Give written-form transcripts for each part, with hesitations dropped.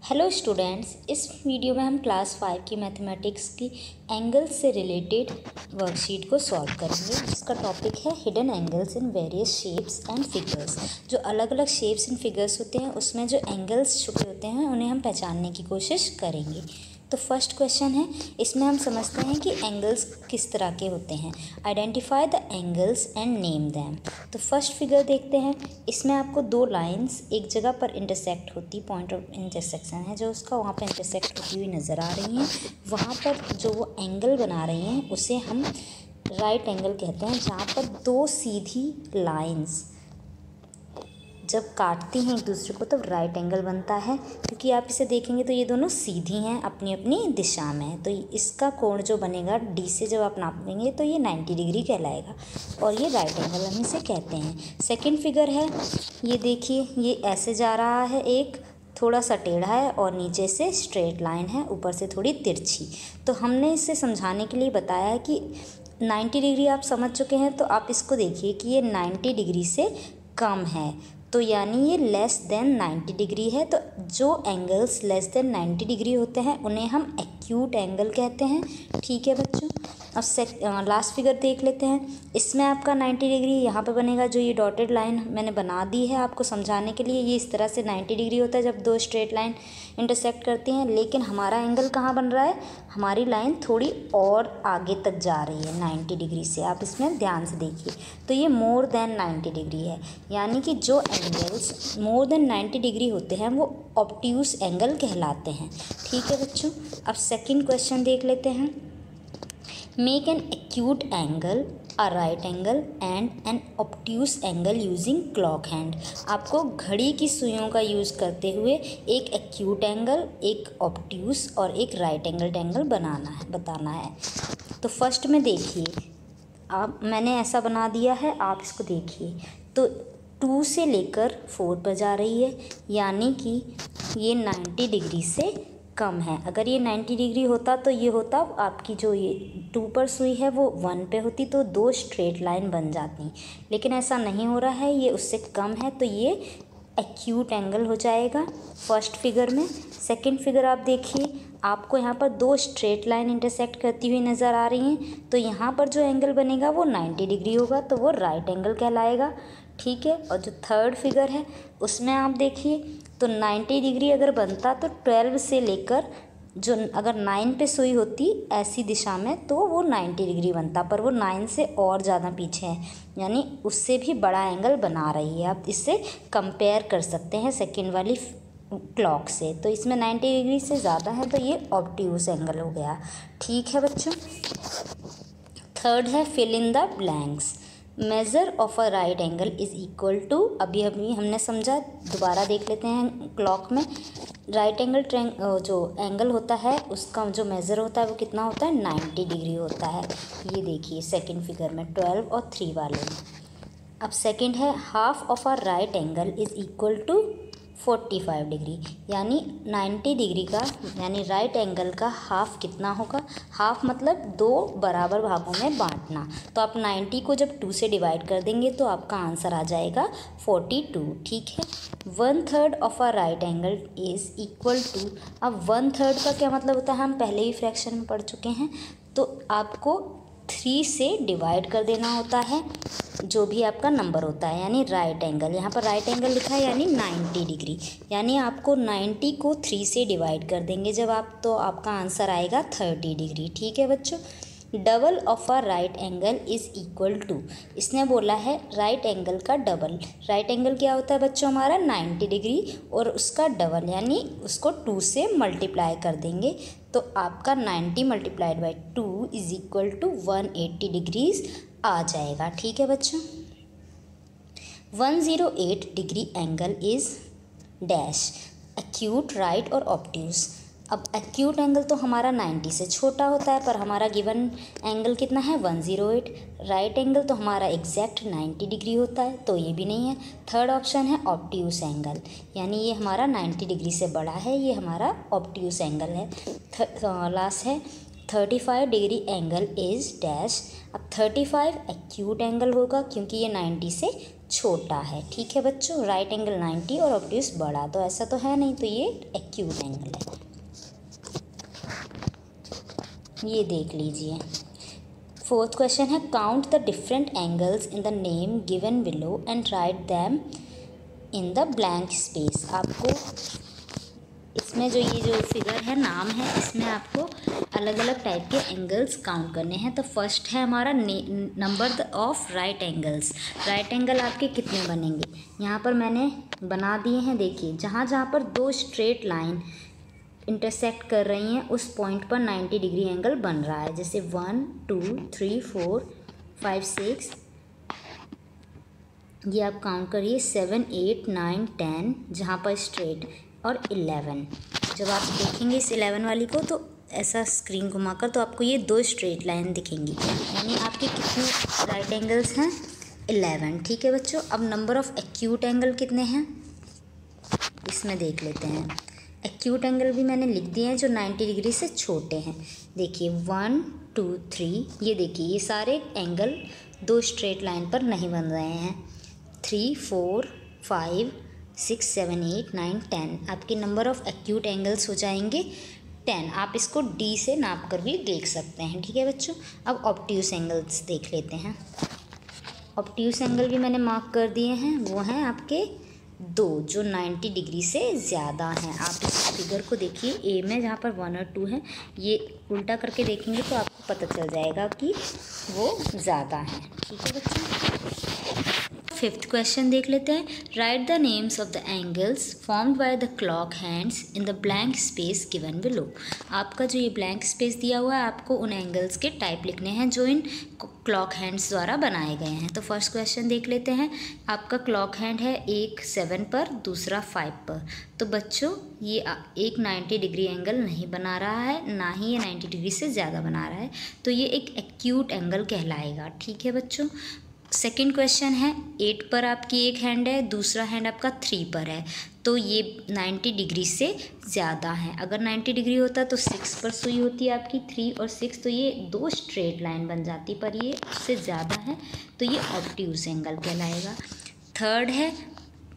Hello students, इस video में हम क्लास 5 की मैथमेटिक्स की एंगल्स से रिलेटेड वर्कशीट को सॉल्व करेंगे, जिसका टॉपिक है hidden angles in various shapes and figures. जो अलग अलग शेप्स एंड फिगर्स होते हैं उसमें जो एंगल्स छुपे होते हैं उन्हें हम पहचानने की कोशिश करेंगे। तो फर्स्ट क्वेश्चन है, इसमें हम समझते हैं कि एंगल्स किस तरह के होते हैं। Identify the angles and name them. तो फर्स्ट फिगर देखते हैं। इसमें आपको दो लाइंस एक जगह पर इंटरसेक्ट होती, पॉइंट ऑफ इंटरसेक्शन है जो उसका, वहाँ पर इंटरसेक्ट होती हुई नज़र आ रही हैं। वहाँ पर जो वो एंगल बना रही हैं उसे हम राइट एंगल कहते हैं, जहाँ पर दो सीधी लाइंस जब काटती हैं एक दूसरे को तब राइट एंगल बनता है। क्योंकि आप इसे देखेंगे तो ये दोनों सीधी हैं अपनी अपनी दिशा में, तो इसका कोण जो बनेगा डी से जब आप नापेंगे तो ये 90 डिग्री कहलाएगा और ये राइट एंगल हम इसे कहते हैं। सेकंड फिगर है, ये देखिए, ये ऐसे जा रहा है, एक थोड़ा सा टेढ़ा है और नीचे से स्ट्रेट लाइन है, ऊपर से थोड़ी तिरछी। तो हमने इसे समझाने के लिए बताया है कि 90 डिग्री आप समझ चुके हैं, तो आप इसको देखिए कि ये 90 डिग्री से कम है, तो यानी ये लेस देन 90 डिग्री है। तो जो एंगल्स लेस देन 90 डिग्री होते हैं उन्हें हम एक्यूट एंगल कहते हैं। ठीक है बच्चों, अब लास्ट फिगर देख लेते हैं। इसमें आपका 90 डिग्री यहाँ पे बनेगा, जो ये डॉटेड लाइन मैंने बना दी है आपको समझाने के लिए। ये इस तरह से 90 डिग्री होता है जब दो स्ट्रेट लाइन इंटरसेक्ट करती हैं। लेकिन हमारा एंगल कहाँ बन रहा है, हमारी लाइन थोड़ी और आगे तक जा रही है 90 डिग्री से। आप इसमें ध्यान से देखिए, तो ये मोर देन 90 डिग्री है, यानी कि जो एंगल्स मोर देन 90 डिग्री होते हैं वो ऑब्ट्यूस एंगल कहलाते हैं। ठीक है बच्चों, अब सेकंड क्वेश्चन देख लेते हैं। Make an acute angle, a right angle and an obtuse angle using clock hand. आपको घड़ी की सुइयों का यूज़ करते हुए एक एक्यूट एंगल, एक ऑब्ट्यूस और एक राइट एंगल बताना है। तो फर्स्ट में देखिए, आप मैंने ऐसा बना दिया है, आप इसको देखिए। तो 2 से लेकर 4 पर जा रही है, यानी कि ये 90 डिग्री से कम है। अगर ये 90 डिग्री होता तो ये होता, आपकी जो ये 2 पर सुई है वो 1 पे होती, तो दो स्ट्रेट लाइन बन जाती। लेकिन ऐसा नहीं हो रहा है, ये उससे कम है, तो ये एक्यूट एंगल हो जाएगा फर्स्ट फिगर में। सेकंड फिगर आप देखिए, आपको यहाँ पर दो स्ट्रेट लाइन इंटरसेक्ट करती हुई नज़र आ रही हैं, तो यहाँ पर जो एंगल बनेगा वो 90 डिग्री होगा, तो वो राइट एंगल कहलाएगा। ठीक है, और जो थर्ड फिगर है उसमें आप देखिए, तो 90 डिग्री अगर बनता तो 12 से लेकर जो, अगर 9 पे सुई होती ऐसी दिशा में तो वो 90 डिग्री बनता, पर वो 9 से और ज़्यादा पीछे है, यानी उससे भी बड़ा एंगल बना रही है। आप इससे कंपेयर कर सकते हैं सेकंड वाली क्लॉक से। तो इसमें 90 डिग्री से ज़्यादा है, तो ये ऑब्ट्यूस एंगल हो गया। ठीक है बच्चों, थर्ड है fill in the blanks. Measure of a right angle is equal to, अभी हमने समझा, दोबारा देख लेते हैं। क्लॉक में राइट एंगल जो एंगल होता है उसका जो मेज़र होता है वो कितना होता है, 90 डिग्री होता है। ये देखिए सेकंड फिगर में 12 और 3 वाले में। अब सेकंड है, half of a right angle is equal to 45 degree, यानी 90 डिग्री का, यानी राइट एंगल का हाफ कितना होगा। हाफ मतलब दो बराबर भागों में बांटना। तो आप 90 को जब 2 से डिवाइड कर देंगे तो आपका आंसर आ जाएगा 42। ठीक है, 1/3 of a right angle is equal to, अब 1/3 का क्या मतलब होता है, हम पहले ही फ्रैक्शन में पढ़ चुके हैं। तो आपको 3 से डिवाइड कर देना होता है जो भी आपका नंबर होता है, यानी राइट एंगल। यहाँ पर राइट एंगल लिखा है यानी 90 डिग्री, यानी आपको 90 को 3 से डिवाइड कर देंगे जब आप, तो आपका आंसर आएगा 30 डिग्री। ठीक है बच्चों, double of a right angle is equal to, इसने बोला है राइट एंगल का डबल। राइट एंगल क्या होता है बच्चों, हमारा 90 डिग्री और उसका डबल, यानी उसको 2 से मल्टीप्लाई कर देंगे तो आपका 90 multiplied by 2 is equal to 180 degrees आ जाएगा। ठीक है बच्चों, 108 degree angle is dash, acute, right और ऑब्ट्यूस। अब एक्यूट एंगल तो हमारा 90 से छोटा होता है, पर हमारा गिवन एंगल कितना है, 108। राइट एंगल तो हमारा एग्जैक्ट 90 डिग्री होता है, तो ये भी नहीं है। थर्ड ऑप्शन है ऑब्ट्यूस एंगल, यानी ये हमारा 90 डिग्री से बड़ा है, ये हमारा ऑब्ट्यूस एंगल है। लास्ट है 35 डिग्री एंगल इज़ डैश। अब 35 एक्यूट एंगल होगा क्योंकि ये 90 से छोटा है। ठीक है बच्चों, राइट एंगल 90 और ऑब्ट्यूज बड़ा, तो ऐसा तो है नहीं, तो ये एक्यूट एंगल है। ये देख लीजिए। फोर्थ क्वेश्चन है count the different angles in the name given below and right them in the blank space. आपको इसमें जो ये जो फिगर है, नाम है, इसमें आपको अलग अलग टाइप के एंगल्स काउंट करने हैं। तो फर्स्ट है हमारा number of right angles. Right angle आपके कितने बनेंगे, यहाँ पर मैंने बना दिए हैं। देखिए, जहाँ जहाँ पर दो स्ट्रेट लाइन इंटरसेक्ट कर रही हैं उस पॉइंट पर 90 डिग्री एंगल बन रहा है। जैसे 1 2 3 4 5 6, ये आप काउंट करिए, 7 8 9 10 जहाँ पर स्ट्रेट, और 11। जब आप देखेंगे इस 11 वाली को तो ऐसा स्क्रीन घुमाकर, तो आपको ये दो स्ट्रेट लाइन दिखेंगी, यानी आपके कितने राइट एंगल्स हैं, 11। ठीक है बच्चों, अब नंबर ऑफ एक्यूट एंगल कितने हैं इसमें देख लेते हैं। एक्यूट एंगल भी मैंने लिख दिए हैं जो 90 डिग्री से छोटे हैं। देखिए 1 2 3, ये देखिए ये सारे एंगल दो स्ट्रेट लाइन पर नहीं बन रहे हैं। 3 4 5 6 7 8 9 10, आपके नंबर ऑफ एक्यूट एंगल्स हो जाएंगे 10। आप इसको D से नाप कर भी देख सकते हैं। ठीक है बच्चों, अब ऑब्ट्यूस एंगल्स देख लेते हैं। ऑब्ट्यूस एंगल भी मैंने मार्क कर दिए हैं, वो हैं आपके दो जो 90 डिग्री से ज़्यादा हैं। आप इस फिगर को देखिए, ए में जहाँ पर 1 और 2 है, ये उल्टा करके देखेंगे तो आपको पता चल जाएगा कि वो ज़्यादा हैं। ठीक है बच्चों, फिफ्थ क्वेश्चन देख लेते हैं। Right the names of the angles formed by the clock hands in the blank space given below. आपका जो ये ब्लैंक स्पेस दिया हुआ है, आपको उन एंगल्स के टाइप लिखने हैं जो इन क्लॉक हैंड्स द्वारा बनाए गए हैं। तो फर्स्ट क्वेश्चन देख लेते हैं। आपका क्लॉक हैंड है, एक 7 पर, दूसरा 5 पर। तो बच्चों ये एक 90 डिग्री एंगल नहीं बना रहा है, ना ही ये 90 डिग्री से ज़्यादा बना रहा है, तो ये एक एक्यूट एंगल कहलाएगा। ठीक है बच्चों, सेकेंड क्वेश्चन है, 8 पर आपकी एक हैंड है, दूसरा हैंड आपका 3 पर है, तो ये 90 डिग्री से ज़्यादा है। अगर 90 डिग्री होता तो 6 पर सुई होती आपकी, 3 और 6, तो ये दो स्ट्रेट लाइन बन जाती, पर ये उससे ज़्यादा है, तो ये ऑब्ट्यूस एंगल कहलाएगा। थर्ड है,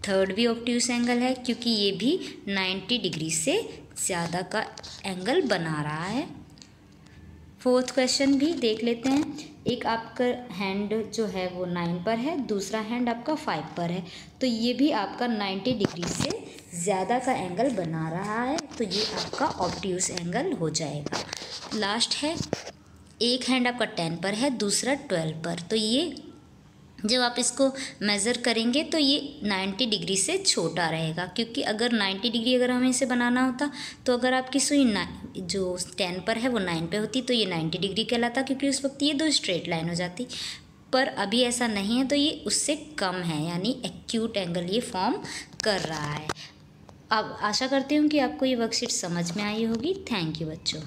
थर्ड भी ऑब्ट्यूस एंगल है क्योंकि ये भी 90 डिग्री से ज़्यादा का एंगल बना रहा है। फोर्थ क्वेश्चन भी देख लेते हैं। एक आपका हैंड जो है वो 9 पर है, दूसरा हैंड आपका 5 पर है, तो ये भी आपका 90 डिग्री से ज़्यादा का एंगल बना रहा है, तो ये आपका ऑब्ट्यूस एंगल हो जाएगा। लास्ट है, एक हैंड आपका 10 पर है, दूसरा 12 पर, तो ये जब आप इसको मेज़र करेंगे तो ये 90 डिग्री से छोटा रहेगा, क्योंकि अगर 90 डिग्री अगर हमें इसे बनाना होता तो अगर आपकी सुई जो 10 पर है वो 9 पे होती तो ये 90 डिग्री कहलाता, क्योंकि उस वक्त ये दो स्ट्रेट लाइन हो जाती। पर अभी ऐसा नहीं है, तो ये उससे कम है, यानी एक्यूट एंगल ये फॉर्म कर रहा है। अब आशा करती हूँ कि आपको ये वर्कशीट समझ में आई होगी। थैंक यू बच्चों।